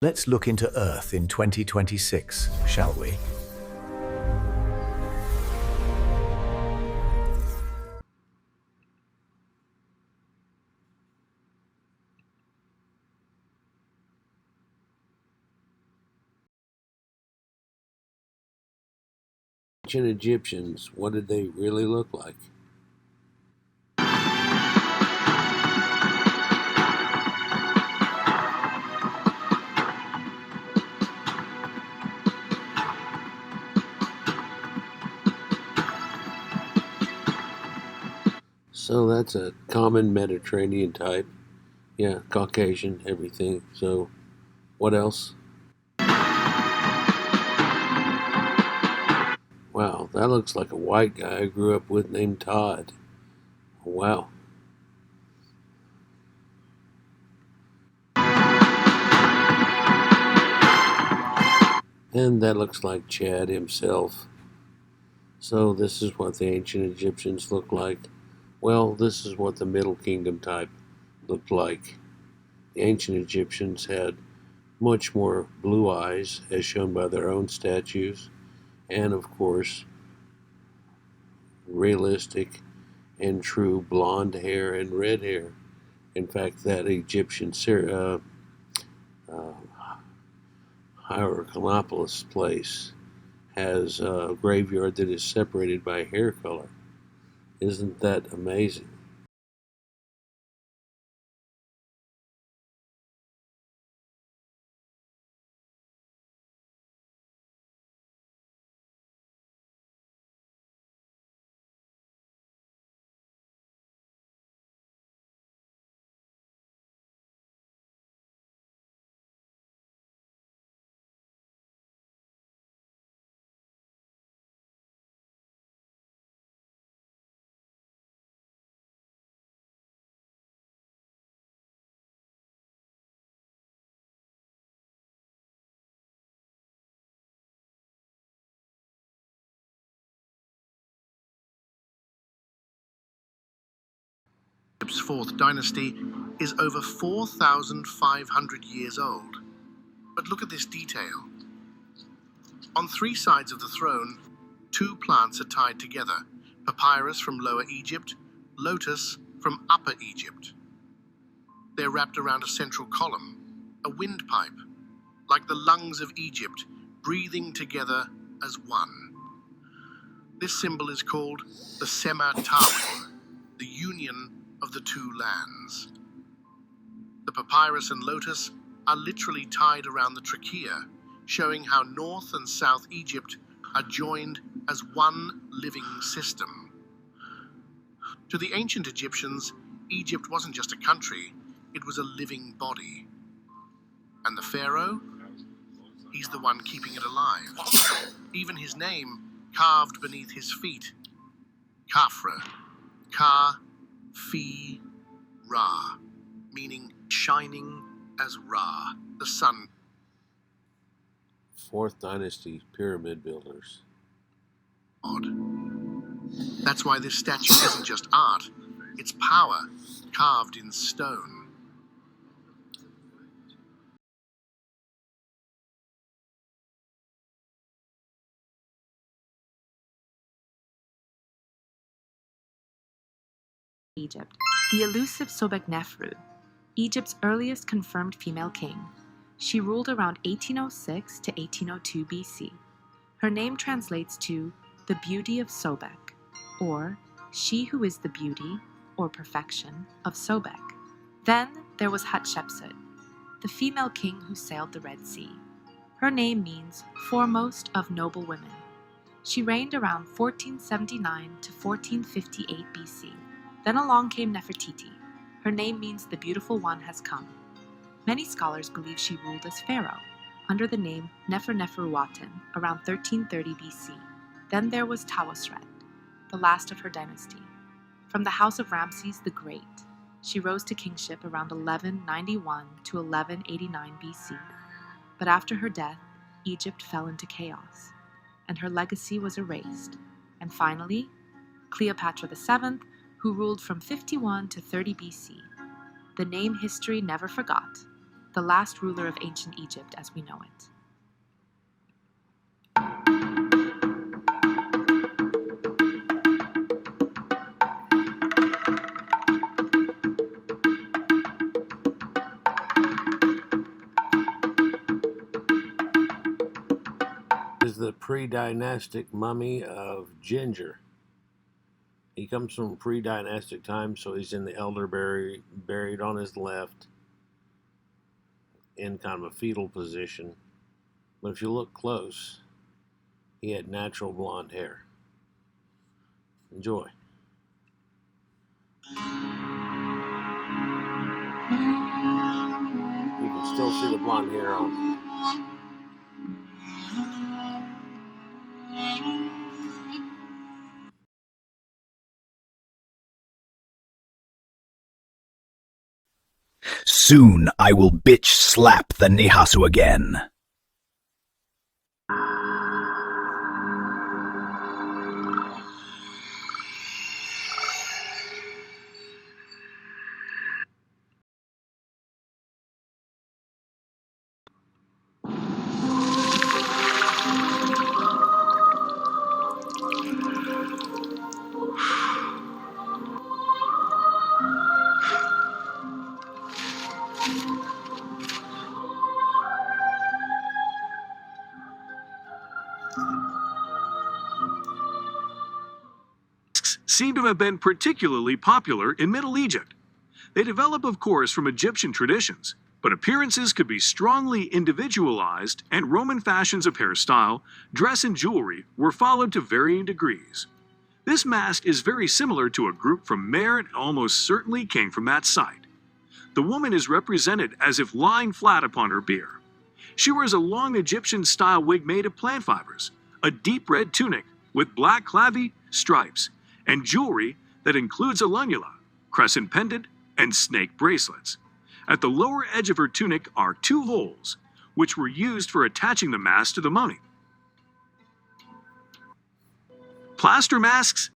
Let's look into Earth in 2026, shall we? Ancient Egyptians, what did they really look like? So that's a common Mediterranean type. Yeah, Caucasian, everything. So what else? Wow, that looks like a white guy I grew up with named Todd. Wow. And that looks like Chad himself. So this is what the ancient Egyptians looked like. Well, this is what the Middle Kingdom type looked like. The ancient Egyptians had much more blue eyes, as shown by their own statues, and of course, realistic and true blonde hair and red hair. In fact, that Egyptian uh, Hierakonpolis place has a graveyard that is separated by hair color. Isn't that amazing? Egypt's fourth dynasty is over 4,500 years old. But look at this detail. On three sides of the throne, two plants are tied together: papyrus from Lower Egypt, lotus from Upper Egypt. They're wrapped around a central column, a windpipe, like the lungs of Egypt, breathing together as one. This symbol is called the Sema Tawi, the union of the two lands. The papyrus and lotus are literally tied around the trachea, showing how North and South Egypt are joined as one living system. To the ancient Egyptians, Egypt wasn't just a country, it was a living body. And the pharaoh? He's the one keeping it alive. Even his name, carved beneath his feet: Khafra, Ka-Fi-Ra, meaning shining as Ra, the sun. Fourth Dynasty pyramid builders. God. That's why this statue isn't just art, it's power carved in stone. Egypt, the elusive Sobeknefru, Egypt's earliest confirmed female king. She ruled around 1806 to 1802 BC. Her name translates to the beauty of Sobek, or she who is the beauty, or perfection, of Sobek. Then there was Hatshepsut, the female king who sailed the Red Sea. Her name means foremost of noble women. She reigned around 1479 to 1458 BC. Then along came Nefertiti. Her name means the beautiful one has come. Many scholars believe she ruled as pharaoh, under the name Neferneferuaten, around 1330 BC. Then there was Tawosret, the last of her dynasty. From the house of Ramses the Great, she rose to kingship around 1191 to 1189 BC. But after her death, Egypt fell into chaos, and her legacy was erased. And finally, Cleopatra VII, who ruled from 51 to 30 BC. The name history never forgot, the last ruler of ancient Egypt as we know it. Is the pre-dynastic mummy of Ginger. He comes from pre-dynastic times, so he's in the elderberry, buried on his left, in kind of a fetal position. But if you look close, he had natural blonde hair. Enjoy. You can still see the blonde hair on him. Soon I will bitch slap the Nehasu again. Seem to have been particularly popular in Middle Egypt. They develop, of course, from Egyptian traditions, but appearances could be strongly individualized, and Roman fashions of hairstyle, dress, and jewelry were followed to varying degrees. This mask is very similar to a group from Mer and almost certainly came from that site. The woman is represented as if lying flat upon her bier. She wears a long Egyptian-style wig made of plant fibers, a deep red tunic with black clavi, stripes, and jewelry that includes a lunula, crescent pendant, and snake bracelets. At the lower edge of her tunic are 2 holes, which were used for attaching the mask to the mummy. Plaster masks.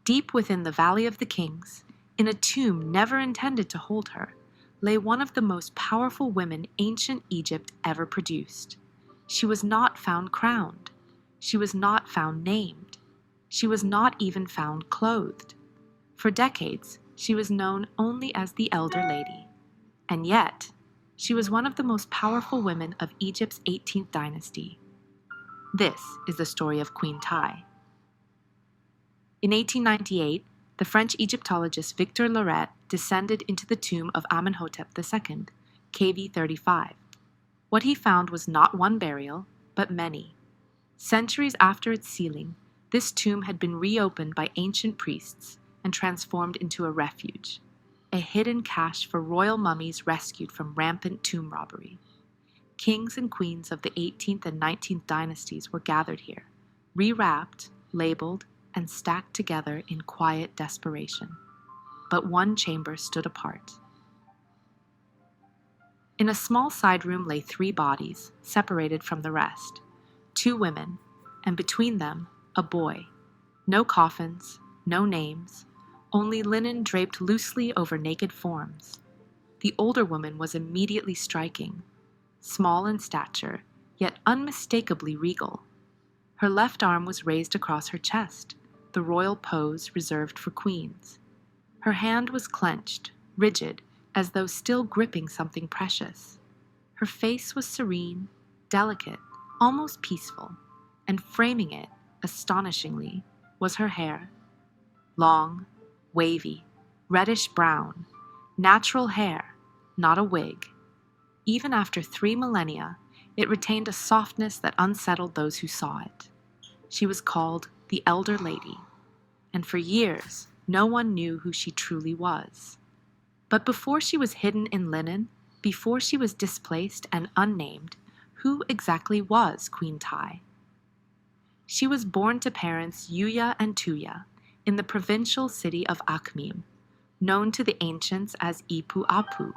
Deep within the Valley of the Kings, in a tomb never intended to hold her, lay one of the most powerful women ancient Egypt ever produced. She was not found crowned. She was not found named. She was not even found clothed. For decades, she was known only as the Elder Lady. And yet, she was one of the most powerful women of Egypt's 18th dynasty. This is the story of Queen Tai. In 1898, the French Egyptologist Victor Loret descended into the tomb of Amenhotep II, KV 35. What he found was not one burial, but many. Centuries after its sealing, this tomb had been reopened by ancient priests and transformed into a refuge, a hidden cache for royal mummies rescued from rampant tomb robbery. Kings and queens of the 18th and 19th dynasties were gathered here, rewrapped, labeled, and stacked together in quiet desperation. But one chamber stood apart. In a small side room lay 3 bodies, separated from the rest. 2 women, and between them, a boy. No coffins, no names, only linen draped loosely over naked forms. The older woman was immediately striking, small in stature, yet unmistakably regal. Her left arm was raised across her chest, the royal pose reserved for queens. Her hand was clenched, rigid, as though still gripping something precious. Her face was serene, delicate, almost peaceful, and framing it, astonishingly, was her hair. Long, wavy, reddish-brown, natural hair, not a wig. Even after 3 millennia, it retained a softness that unsettled those who saw it. She was called the Elder Lady, and for years, no one knew who she truly was. But before she was hidden in linen, before she was displaced and unnamed, who exactly was Queen Tai? She was born to parents Yuya and Tuya in the provincial city of Akhmim, known to the ancients as Ipu Apu.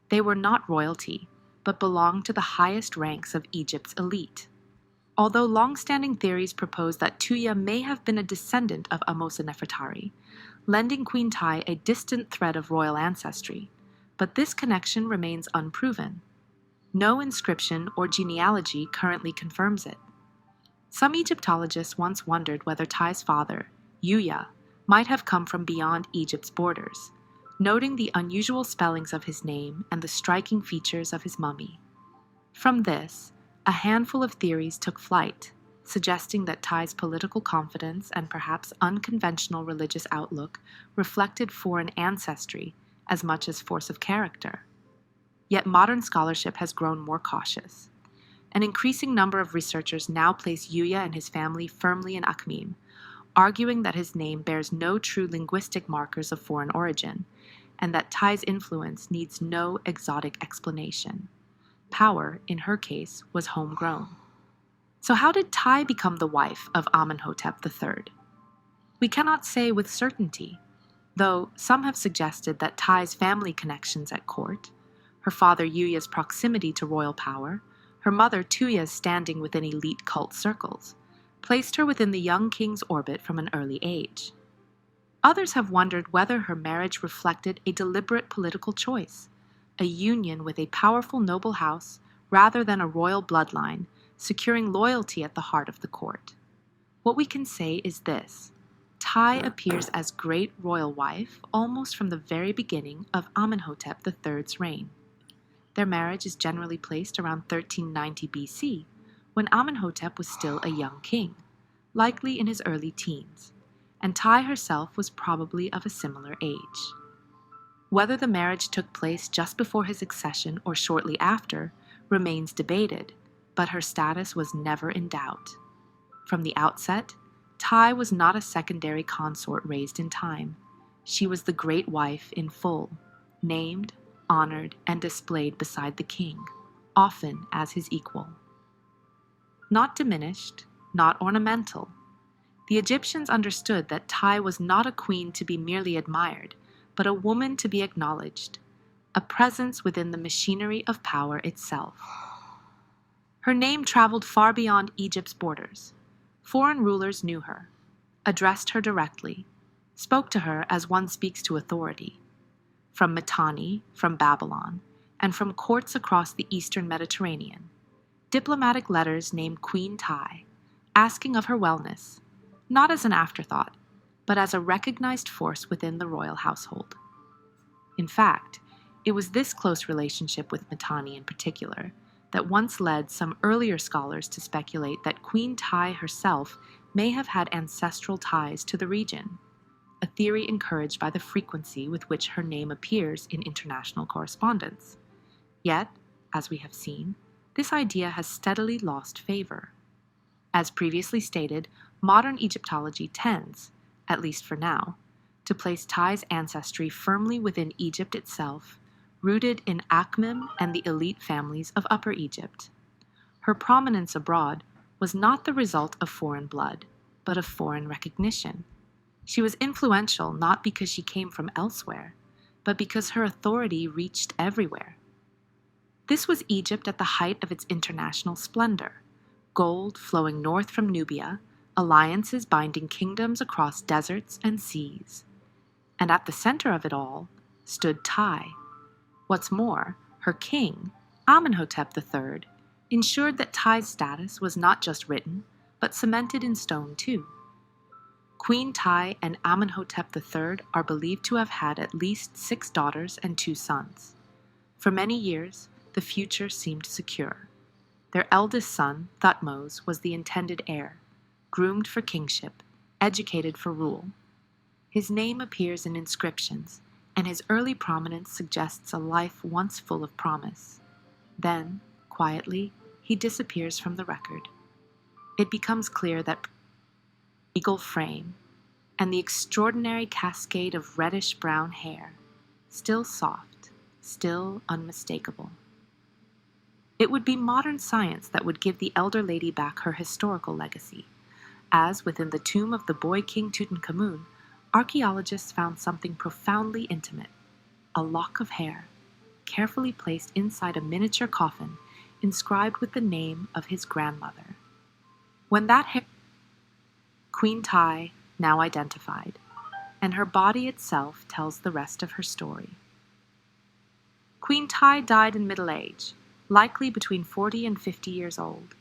They were not royalty, but belonged to the highest ranks of Egypt's elite. Although long-standing theories propose that Tuya may have been a descendant of Amosa Nefertari, lending Queen Tai a distant thread of royal ancestry, but this connection remains unproven. No inscription or genealogy currently confirms it. Some Egyptologists once wondered whether Tai's father, Yuya, might have come from beyond Egypt's borders, noting the unusual spellings of his name and the striking features of his mummy. From this, a handful of theories took flight, suggesting that Tai's political confidence and perhaps unconventional religious outlook reflected foreign ancestry as much as force of character. Yet modern scholarship has grown more cautious. An increasing number of researchers now place Yuya and his family firmly in Akhmim, arguing that his name bears no true linguistic markers of foreign origin, and that Tai's influence needs no exotic explanation. Power, in her case, was homegrown. So how did Tai become the wife of Amenhotep III? We cannot say with certainty, though some have suggested that Tai's family connections at court, her father Yuya's proximity to royal power, her mother Tuya's standing within elite cult circles, placed her within the young king's orbit from an early age. Others have wondered whether her marriage reflected a deliberate political choice, a union with a powerful noble house rather than a royal bloodline, securing loyalty at the heart of the court. What we can say is this: Tai appears as great royal wife almost from the very beginning of Amenhotep III's reign. Their marriage is generally placed around 1390 BC, when Amenhotep was still a young king, likely in his early teens, and Tai herself was probably of a similar age. Whether the marriage took place just before his accession or shortly after remains debated, but her status was never in doubt. From the outset, Tai was not a secondary consort raised in time. She was the great wife in full, named, honored, and displayed beside the king, often as his equal. Not diminished, not ornamental, the Egyptians understood that Tai was not a queen to be merely admired, but a woman to be acknowledged, a presence within the machinery of power itself. Her name traveled far beyond Egypt's borders. Foreign rulers knew her, addressed her directly, spoke to her as one speaks to authority. From Mitanni, from Babylon, and from courts across the eastern Mediterranean, diplomatic letters named Queen Tai, asking of her wellness, not as an afterthought, but as a recognized force within the royal household. In fact, it was this close relationship with Mitanni in particular that once led some earlier scholars to speculate that Queen Tai herself may have had ancestral ties to the region, a theory encouraged by the frequency with which her name appears in international correspondence. Yet, as we have seen, this idea has steadily lost favor. As previously stated, modern Egyptology tends, at least for now, to place Tai's ancestry firmly within Egypt itself, rooted in Akhmim and the elite families of Upper Egypt. Her prominence abroad was not the result of foreign blood, but of foreign recognition. She was influential not because she came from elsewhere, but because her authority reached everywhere. This was Egypt at the height of its international splendor: gold flowing north from Nubia, alliances binding kingdoms across deserts and seas. And at the center of it all stood Tai. What's more, her king, Amenhotep III, ensured that Tai's status was not just written, but cemented in stone too. Queen Tai and Amenhotep III are believed to have had at least 6 daughters and 2 sons. For many years, the future seemed secure. Their eldest son, Thutmose, was the intended heir, groomed for kingship, educated for rule. His name appears in inscriptions, and his early prominence suggests a life once full of promise. Then, quietly, he disappears from the record. It becomes clear that regal frame and the extraordinary cascade of reddish-brown hair, still soft, still unmistakable. It would be modern science that would give the elder lady back her historical legacy, as within the tomb of the boy king Tutankhamun, archaeologists found something profoundly intimate: a lock of hair, carefully placed inside a miniature coffin inscribed with the name of his grandmother. When that hair, Queen Tai, now identified, and her body itself tells the rest of her story. Queen Tai died in middle age, likely between 40 and 50 years old.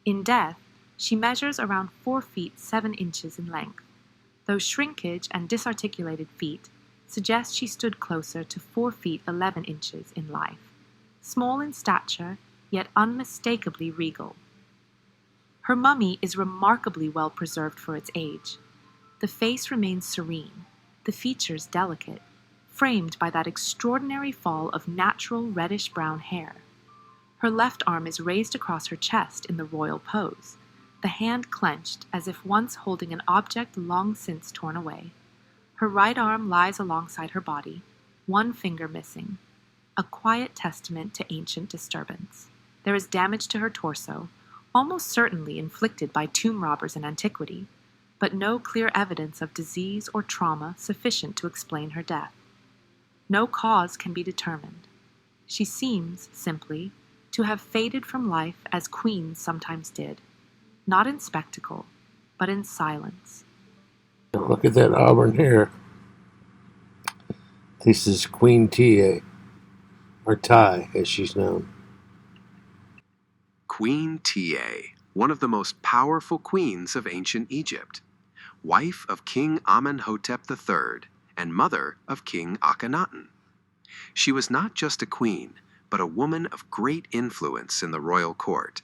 In death, she measures around 4 feet 7 inches in length, though shrinkage and disarticulated feet suggest she stood closer to 4 feet 11 inches in life, small in stature, yet unmistakably regal. Her mummy is remarkably well preserved for its age. The face remains serene, the features delicate, framed by that extraordinary fall of natural reddish-brown hair. Her left arm is raised across her chest in the royal pose, the hand clenched as if once holding an object long since torn away. Her right arm lies alongside her body, one finger missing, a quiet testament to ancient disturbance. There is damage to her torso, almost certainly inflicted by tomb robbers in antiquity, but no clear evidence of disease or trauma sufficient to explain her death. No cause can be determined. She seems, simply, to have faded from life as queens sometimes did, not in spectacle, but in silence. Now look at that auburn hair. This is Queen Tia, or Tai, as she's known. Queen Tia, one of the most powerful queens of ancient Egypt, wife of King Amenhotep III and mother of King Akhenaten. She was not just a queen, but a woman of great influence in the royal court.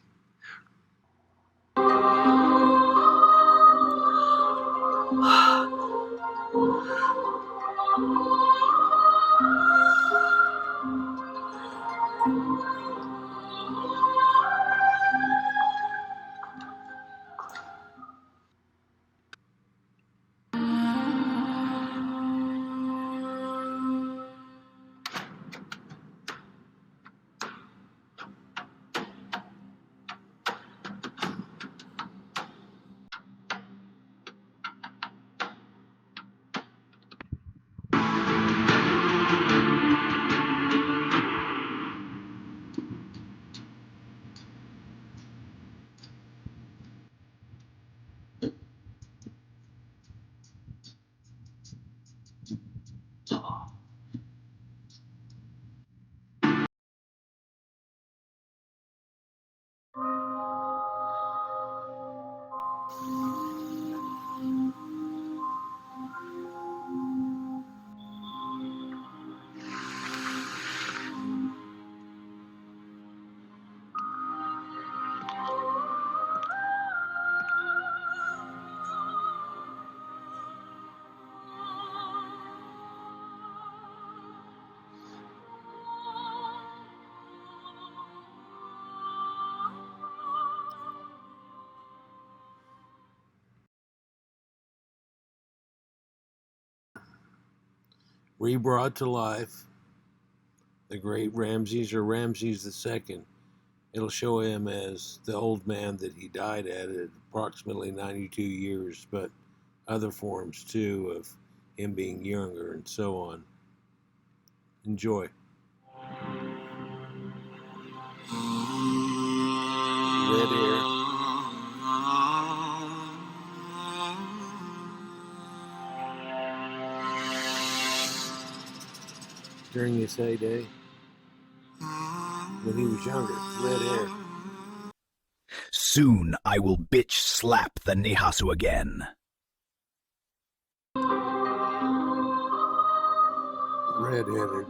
Rebrought to life, the great Ramses, or Ramses II, It'll show him as the old man that he died at approximately 92 years, but other forms too of him being younger and so on. Enjoy. Red hair. During his heyday, when he was younger, red hair. Soon I will bitch slap the Nihasu again. Red-headed.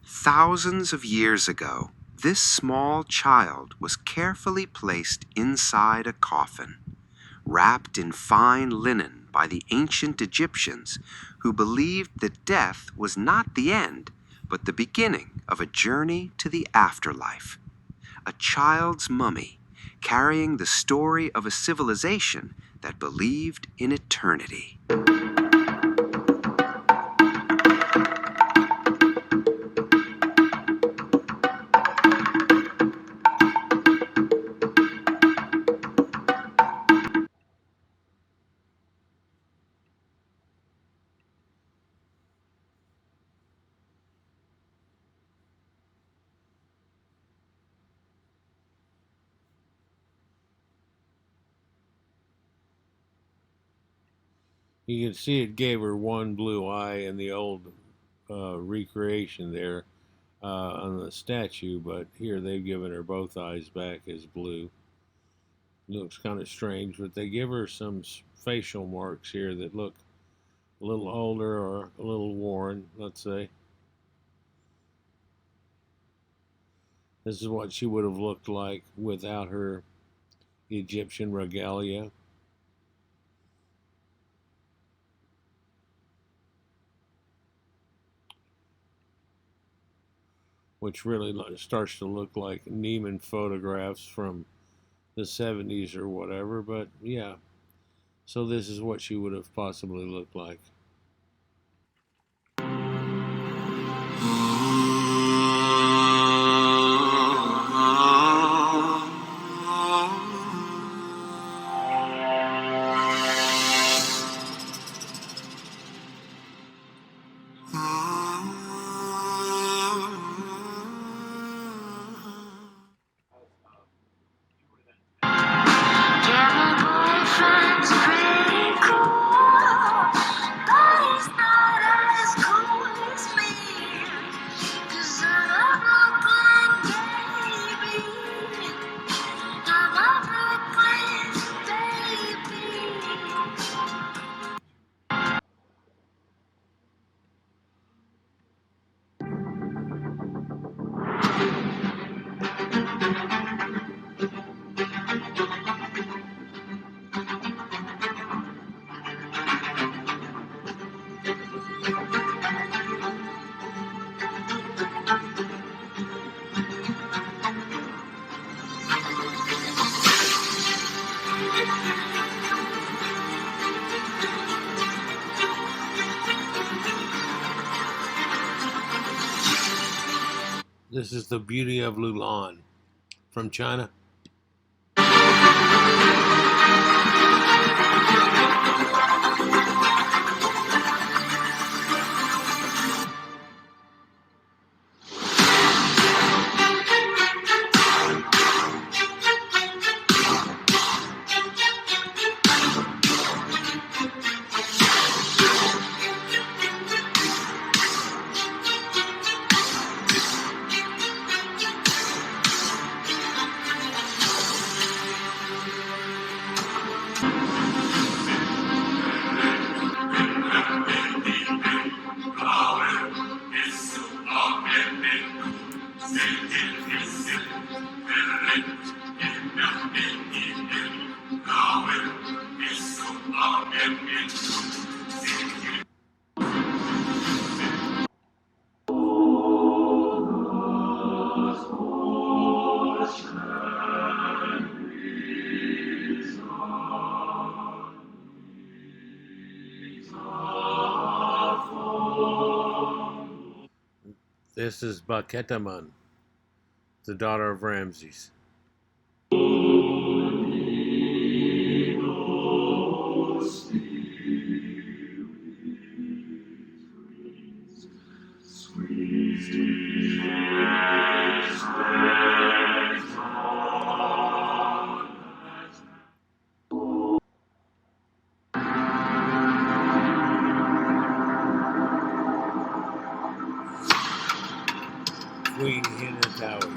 Thousands of years ago, this small child was carefully placed inside a coffin, wrapped in fine linen by the ancient Egyptians who believed that death was not the end, but the beginning of a journey to the afterlife. A child's mummy, carrying the story of a civilization that believed in eternity. You can see it gave her one blue eye in the old recreation there on the statue, but here they've given her both eyes back as blue. Looks kind of strange, but they give her some facial marks here that look a little older or a little worn, let's say. This is what she would have looked like without her Egyptian regalia. which really starts to look like Neiman photographs from the 70s or whatever. But yeah, so this is what she would have possibly looked like. This is the beauty of Lulan from China. This is Baketaman, the daughter of Ramses. Queen Hinatawi.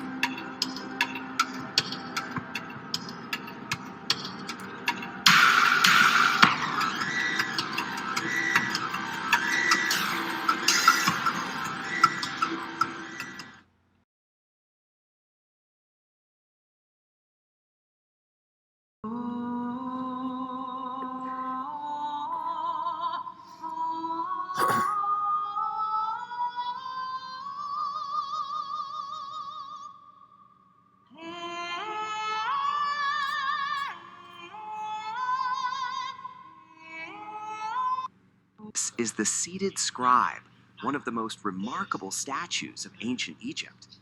This is the seated scribe, one of the most remarkable statues of ancient Egypt.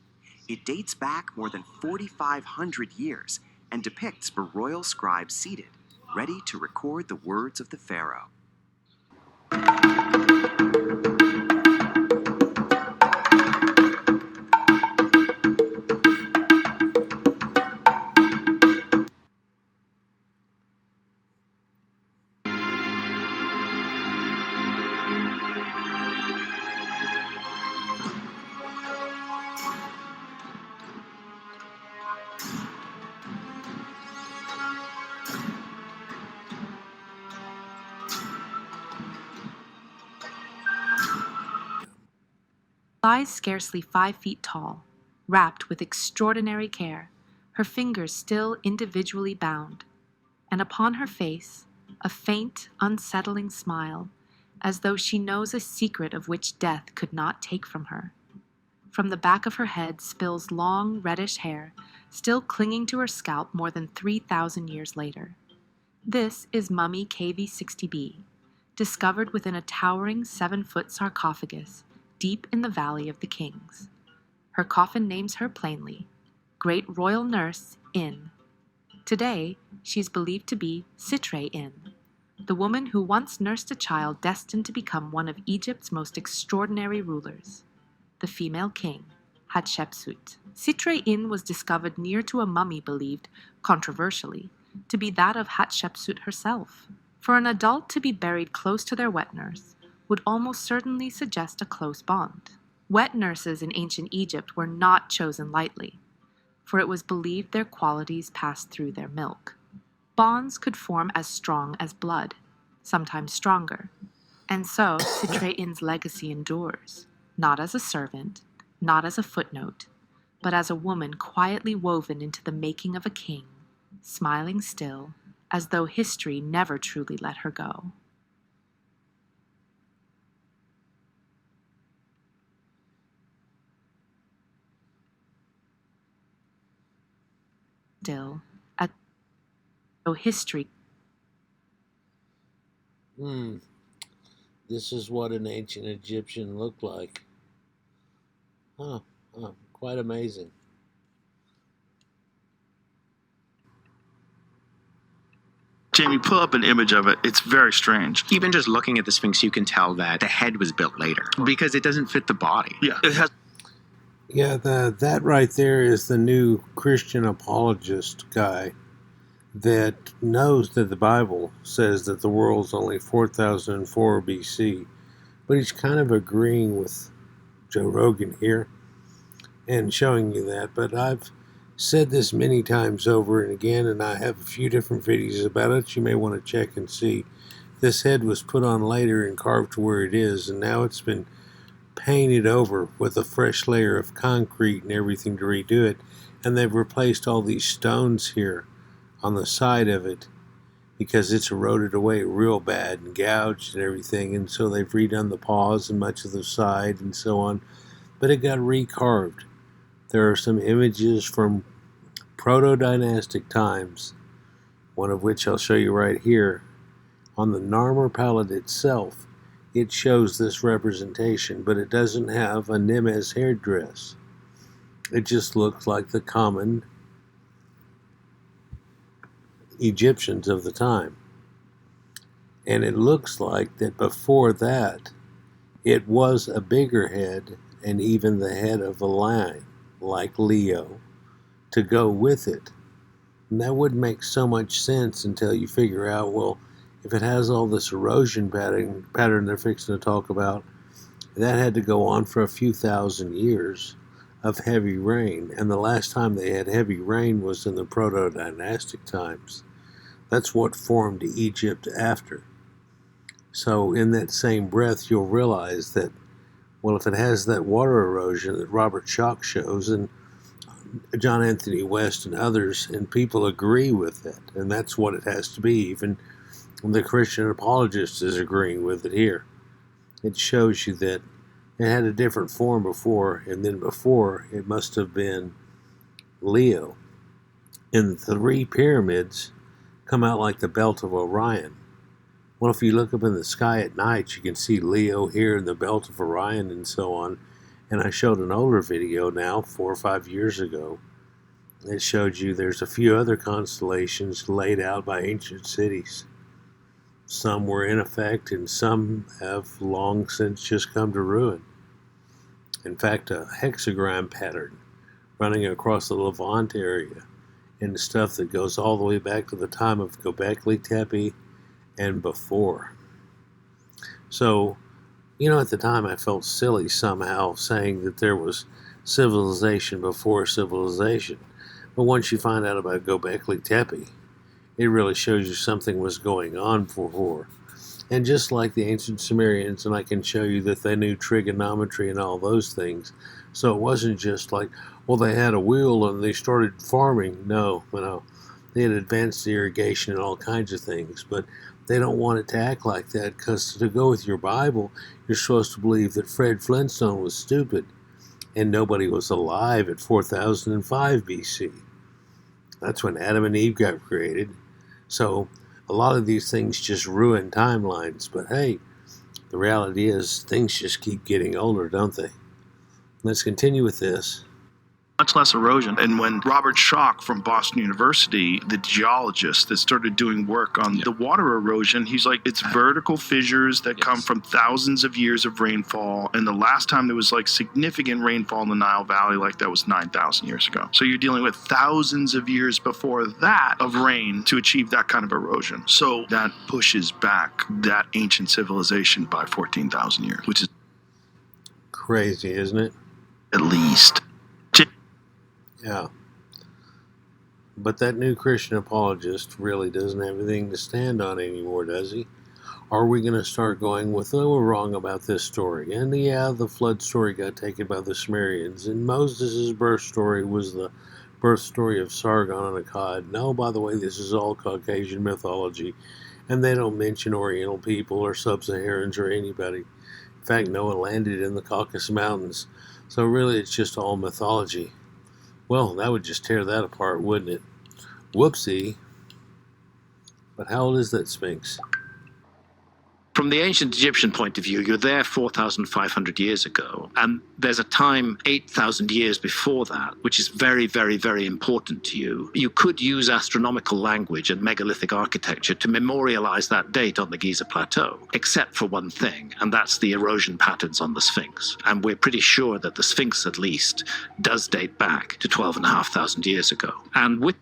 It dates back more than 4,500 years and depicts a royal scribe seated, ready to record the words of the pharaoh. Lies scarcely 5 feet tall, wrapped with extraordinary care, her fingers still individually bound, and upon her face a faint, unsettling smile, as though she knows a secret of which death could not take from her. From the back of her head spills long, reddish hair, still clinging to her scalp more than 3,000 years later. This is Mummy KV60B, discovered within a towering 7-foot sarcophagus deep in the Valley of the Kings. Her coffin names her plainly, Great Royal Nurse In. Today, she is believed to be Sitre In, the woman who once nursed a child destined to become one of Egypt's most extraordinary rulers, the female king, Hatshepsut. Sitre In was discovered near to a mummy believed, controversially, to be that of Hatshepsut herself. For an adult to be buried close to their wet nurse would almost certainly suggest a close bond. Wet nurses in ancient Egypt were not chosen lightly, for it was believed their qualities passed through their milk. Bonds could form as strong as blood, sometimes stronger, and so Sitre In's legacy endures, not as a servant, not as a footnote, but as a woman quietly woven into the making of a king, smiling still, as though history never truly let her go. Still, as though history. This is what an ancient Egyptian looked like. Quite amazing. Jamie, pull up an image of it. It's very strange. Even just looking at the Sphinx, you can tell that the head was built later because it doesn't fit the body. Yeah, it has. Yeah, that right there is the new Christian apologist guy that knows that the Bible says that the world's only 4004 BC, but he's kind of agreeing with Joe Rogan here and showing you that. But I've said this many times over and again, and I have a few different videos about it. You may want to check and see. This head was put on later and carved to where it is, and now it's been painted over with a fresh layer of concrete and everything to redo it. And they've replaced all these stones here on the side of it because it's eroded away real bad and gouged and everything. And so they've redone the paws and much of the side and so on. But it got recarved. There are some images from proto-dynastic times, one of which I'll show you right here. On the Narmer palette itself, it shows this representation, but it doesn't have a Nemes hairdress. It just looks like the common Egyptians of the time. And it looks like that before that, it was a bigger head and even the head of a lion, like Leo, to go with it. And that wouldn't make so much sense until you figure out, well, if it has all this erosion pattern they're fixing to talk about, that had to go on for a few thousand years of heavy rain. And the last time they had heavy rain was in the proto-dynastic times. That's what formed Egypt after. So in that same breath, you'll realize that, well, if it has that water erosion that Robert Schoch shows, and John Anthony West and others, and people agree with that, and that's what it has to be. Even the Christian apologist is agreeing with it here. It shows you that it had a different form before, and then before it must have been Leo. And the 3 pyramids come out like the belt of Orion. Well, if you look up in the sky at night, you can see Leo here in the belt of Orion and so on. And I showed an older video now, 4 or 5 years ago. It showed you there's a few other constellations laid out by ancient cities. Some were in effect, and some have long since just come to ruin. In fact, a hexagram pattern running across the Levant area, and stuff that goes all the way back to the time of Göbekli Tepe and before. So, at the time I felt silly somehow saying that there was civilization before civilization. But once you find out about Göbekli Tepe, it really shows you something was going on before. And just like the ancient Sumerians, and I can show you that they knew trigonometry and all those things. So it wasn't just like, well, they had a wheel and they started farming. No. They had advanced irrigation and all kinds of things. But they don't want it to act like that, because to go with your Bible, you're supposed to believe that Fred Flintstone was stupid And nobody was alive at 4005 BC. That's when Adam and Eve got created. So a lot of these things just ruin timelines. But hey, the reality is things just keep getting older, don't they? Let's continue with this. Much less erosion. And when Robert Schoch from Boston University, the geologist that started doing work on the water erosion, he's like, it's vertical fissures that come from thousands of years of rainfall. And the last time there was like significant rainfall in the Nile Valley like that was 9,000 years ago. So you're dealing with thousands of years before that of rain to achieve that kind of erosion. So that pushes back that ancient civilization by 14,000 years, which is crazy, isn't it? At least. Yeah. But that new Christian apologist really doesn't have anything to stand on anymore, does he? Are we going to start going with, oh, we're wrong about this story? And yeah, the flood story got taken by the Sumerians, and Moses' birth story was the birth story of Sargon and Akkad. No, by the way, this is all Caucasian mythology, and they don't mention Oriental people or Sub-Saharans or anybody. In fact, Noah landed in the Caucasus Mountains, so really it's just all mythology. Well, that would just tear that apart, wouldn't it? Whoopsie. But how old is that Sphinx? From the ancient Egyptian point of view, you're there 4,500 years ago, and there's a time 8,000 years before that, which is very, very, very important to you. You could use astronomical language and megalithic architecture to memorialize that date on the Giza Plateau, except for one thing, and that's the erosion patterns on the Sphinx. And we're pretty sure that the Sphinx, at least, does date back to 12,500 years ago. And with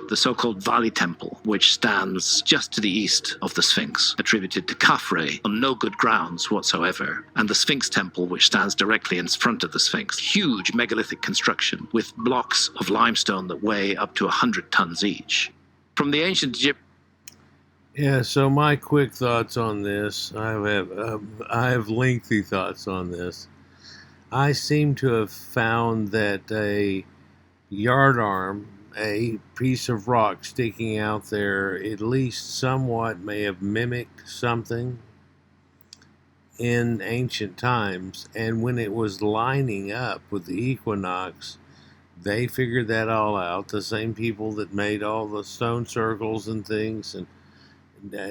the so-called Valley Temple, which stands just to the east of the Sphinx, attributed to Khafre on no good grounds whatsoever, and the Sphinx Temple, which stands directly in front of the Sphinx. Huge megalithic construction with blocks of limestone that weigh up to 100 tons each. From the ancient Egypt. Yeah, so my quick thoughts on this, I have lengthy thoughts on this. I seem to have found that a yardarm, a piece of rock sticking out there, at least somewhat may have mimicked something in ancient times, and when it was lining up with the equinox, they figured that all out. The same people that made all the stone circles and things, and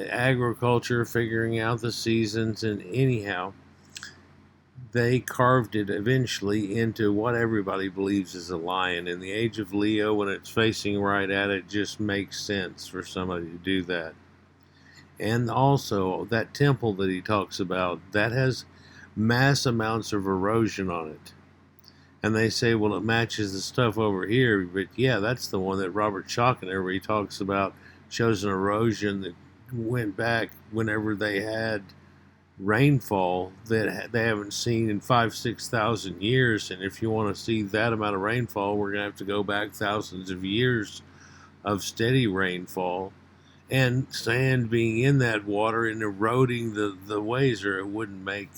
agriculture, figuring out the seasons, and anyhow, they carved it eventually into what everybody believes is a lion. In the age of Leo, when it's facing right at it, just makes sense for somebody to do that. And also, that temple that he talks about, that has mass amounts of erosion on it. And they say, well, it matches the stuff over here. But yeah, that's the one that Robert Schoch and everybody talks about, shows an erosion that went back whenever they had rainfall that they haven't seen in 5,000-6,000 years. And if you want to see that amount of rainfall, we're going to have to go back thousands of years of steady rainfall and sand being in that water and eroding the ways, or it wouldn't make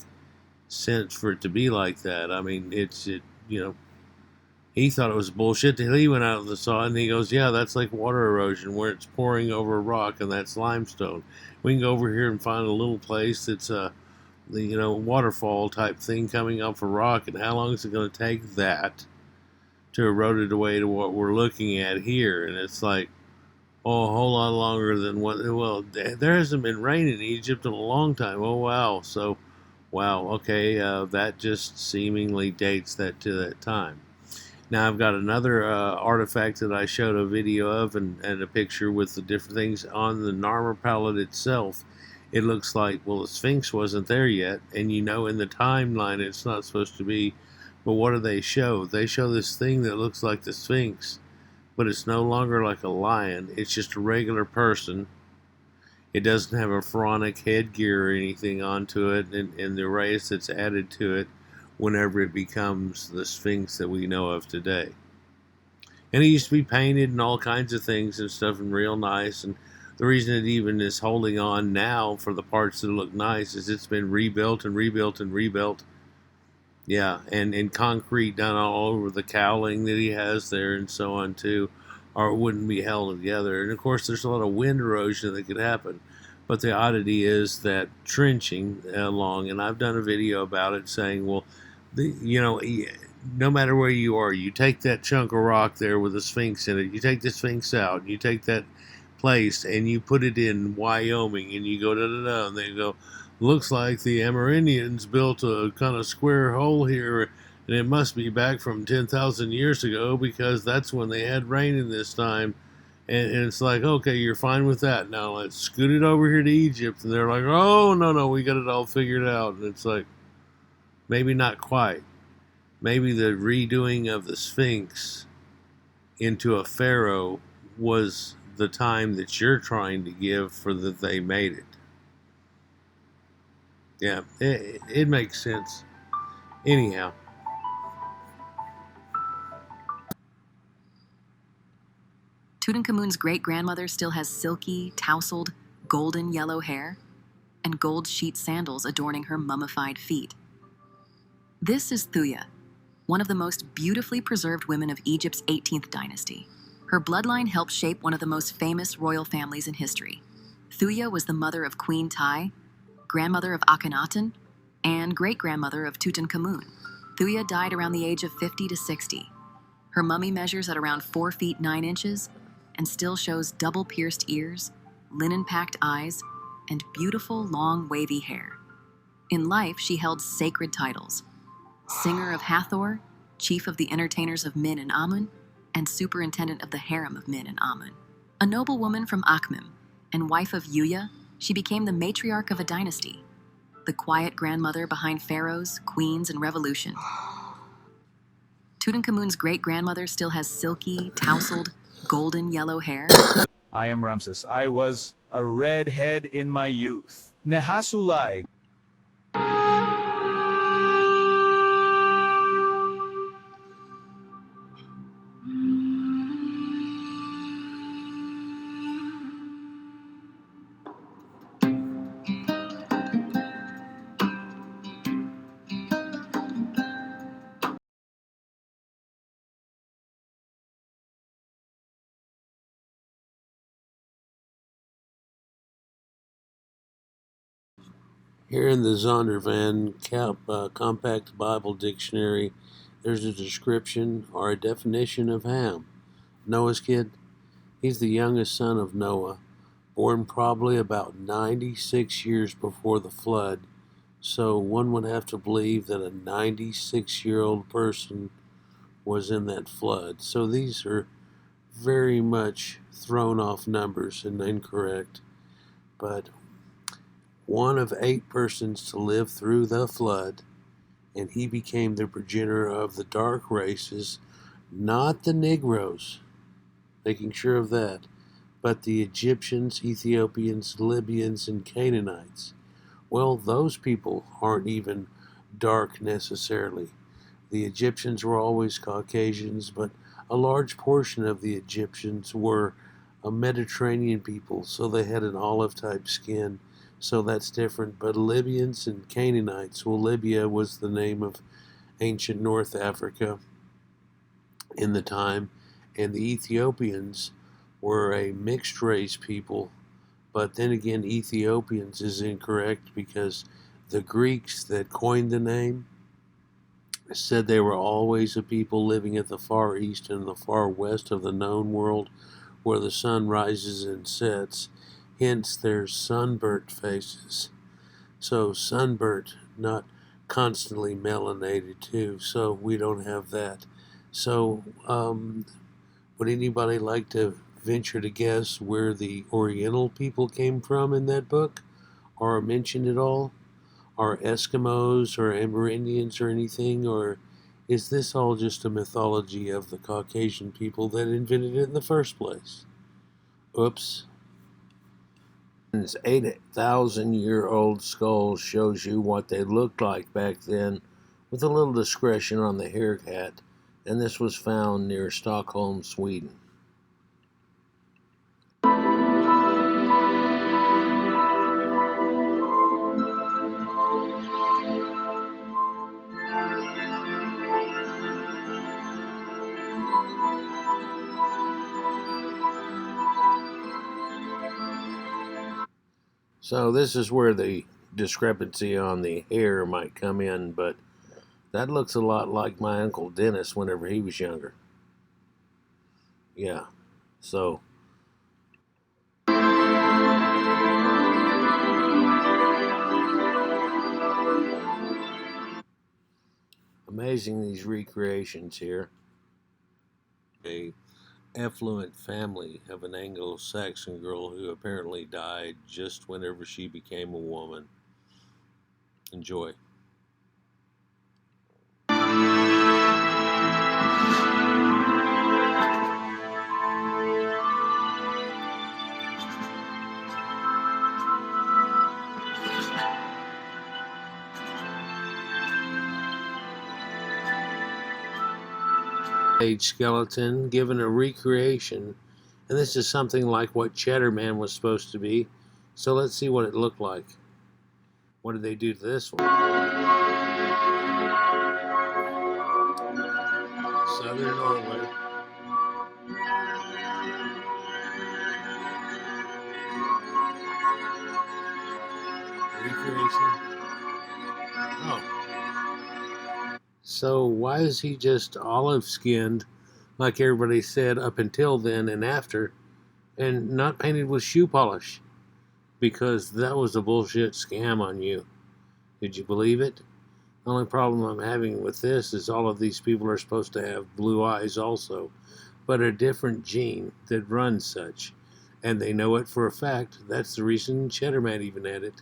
sense for it to be like that. I mean, he thought it was bullshit till he went out and saw it, and he goes, yeah, that's like water erosion where it's pouring over a rock, and that's limestone. We can go over here and find a little place that's a waterfall type thing coming off a rock, and how long is it going to take that to erode it away to what we're looking at here? And it's like, oh, a whole lot longer than what. Well, there hasn't been rain in Egypt in a long time. Oh, wow. So, wow, okay, that just seemingly dates that to that time. Now, I've got another artifact that I showed a video of and a picture with the different things on the Narmer palette itself. It looks like, well, the Sphinx wasn't there yet, and in the timeline it's not supposed to be. But what do they show? They show this thing that looks like the Sphinx, but it's no longer like a lion. It's just a regular person. It doesn't have a pharaonic headgear or anything onto it, and the race that's added to it whenever it becomes the Sphinx that we know of today. And it used to be painted and all kinds of things and stuff and real nice. And the reason it even is holding on now for the parts that look nice is it's been rebuilt and rebuilt and rebuilt. Yeah, and concrete done all over the cowling that he has there and so on too, or it wouldn't be held together. And of course there's a lot of wind erosion that could happen. But the oddity is that trenching along, and I've done a video about it saying, well, no matter where you are, you take that chunk of rock there with the Sphinx in it, you take the Sphinx out, you take that place and you put it in Wyoming, and you go da da da, and they go, looks like the Amerindians built a kind of square hole here, and it must be back from 10,000 years ago because that's when they had rain in this time. And it's like, okay, you're fine with that. Now let's scoot it over here to Egypt. And they're like, oh, no, we got it all figured out. And it's like, maybe not quite. Maybe the redoing of the Sphinx into a pharaoh was the time that you're trying to give for that they made it. Yeah, it makes sense. Anyhow. Tutankhamun's great-grandmother still has silky, tousled, golden yellow hair and gold sheet sandals adorning her mummified feet. This is Thuya, one of the most beautifully preserved women of Egypt's 18th dynasty. Her bloodline helped shape one of the most famous royal families in history. Thuya was the mother of Queen Tai, grandmother of Akhenaten, and great-grandmother of Tutankhamun. Thuya died around the age of 50 to 60. Her mummy measures at around 4 feet 9 inches and still shows double-pierced ears, linen-packed eyes, and beautiful, long, wavy hair. In life, she held sacred titles: Singer of Hathor, Chief of the Entertainers of Min and Amun, and Superintendent of the Harem of Min and Amun. A noblewoman from Akhmim and wife of Yuya, she became the matriarch of a dynasty, the quiet grandmother behind pharaohs, queens, and revolution. Tutankhamun's great-grandmother still has silky, tousled, golden yellow hair. I am Ramses. I was a redhead in my youth. Nehasulai. Here in the Zondervan Compact Bible Dictionary, there's a description or a definition of Ham. Noah's kid. He's the youngest son of Noah, born probably about 96 years before the flood. So one would have to believe that a 96-year-old person was in that flood. So these are very much thrown off numbers and incorrect. But one of 8 persons to live through the flood, and he became the progenitor of the dark races, not the Negroes, making sure of that, but the Egyptians, Ethiopians, Libyans, and Canaanites. Well, those people aren't even dark necessarily. The Egyptians were always Caucasians, but a large portion of the Egyptians were a Mediterranean people, so they had an olive-type skin. So that's different. But Libyans and Canaanites, well, Libya was the name of ancient North Africa in the time, and the Ethiopians were a mixed race people. But then again, Ethiopians is incorrect because the Greeks that coined the name said they were always a people living at the far east and the far west of the known world where the sun rises and sets. Hence their sunburnt faces. So sunburnt, not constantly melanated too. So we don't have that. So would anybody like to venture to guess where the Oriental people came from in that book? Or mentioned at all? Or Eskimos or Amerindians or anything? Or is this all just a mythology of the Caucasian people that invented it in the first place? Oops. This 8,000-year-old skull shows you what they looked like back then, with a little discretion on the haircut, and this was found near Stockholm, Sweden. So this is where the discrepancy on the hair might come in, but That looks a lot like my Uncle Dennis whenever he was younger. Yeah, so... Amazing, these recreations here. A affluent family of an Anglo-Saxon girl who apparently died just whenever she became a woman. Enjoy. Stage skeleton given a recreation, and this is something like what Cheddar Man was supposed to be. So let's see what it looked like. What did they do to this one? Southern Norway. Recreation. Oh. So why is he just olive skinned, like everybody said up until then and after, and not painted with shoe polish? Because that was a bullshit scam on you. Did you believe it? The only problem I'm having with this is all of these people are supposed to have blue eyes also, but a different gene that runs such. And they know it for a fact. That's the reason Cheddar Man even had it.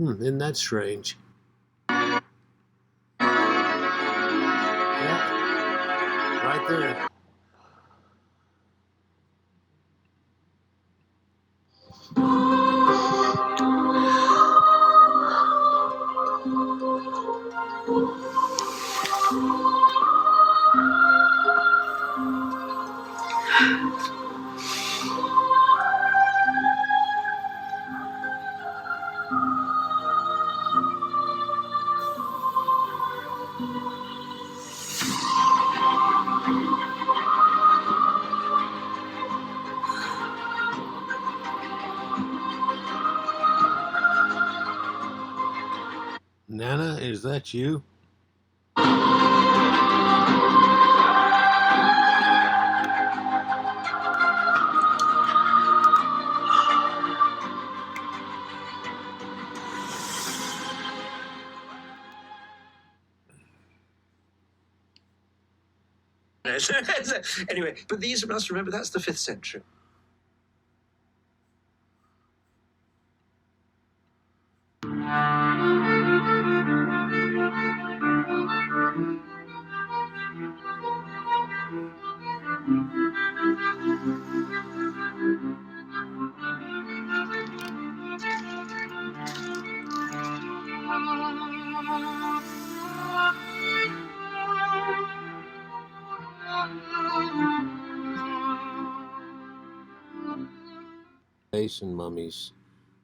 Isn't that strange? Yeah, right there. Nana, is that you? Anyway, but these must remember that's the 5th century. Jason Mummies.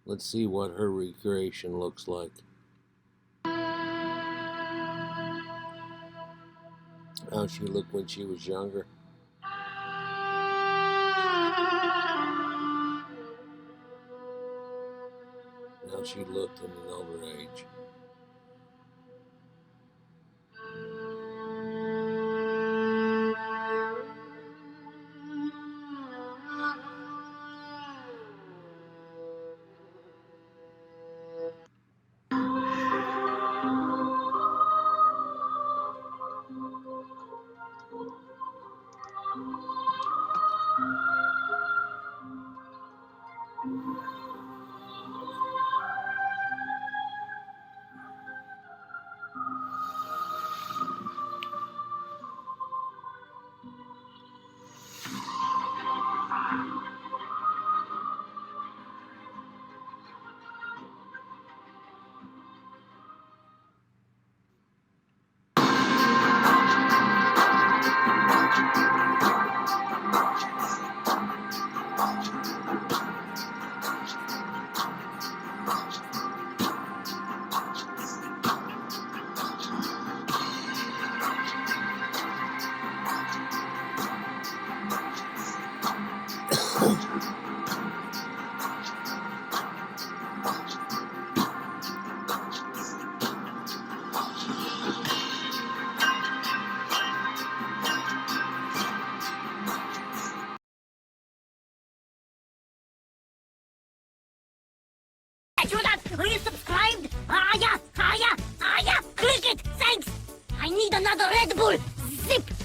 Let's see what her recreation looks like. How she looked when she was younger. How she looked in an older age. another Red Bull. Zip.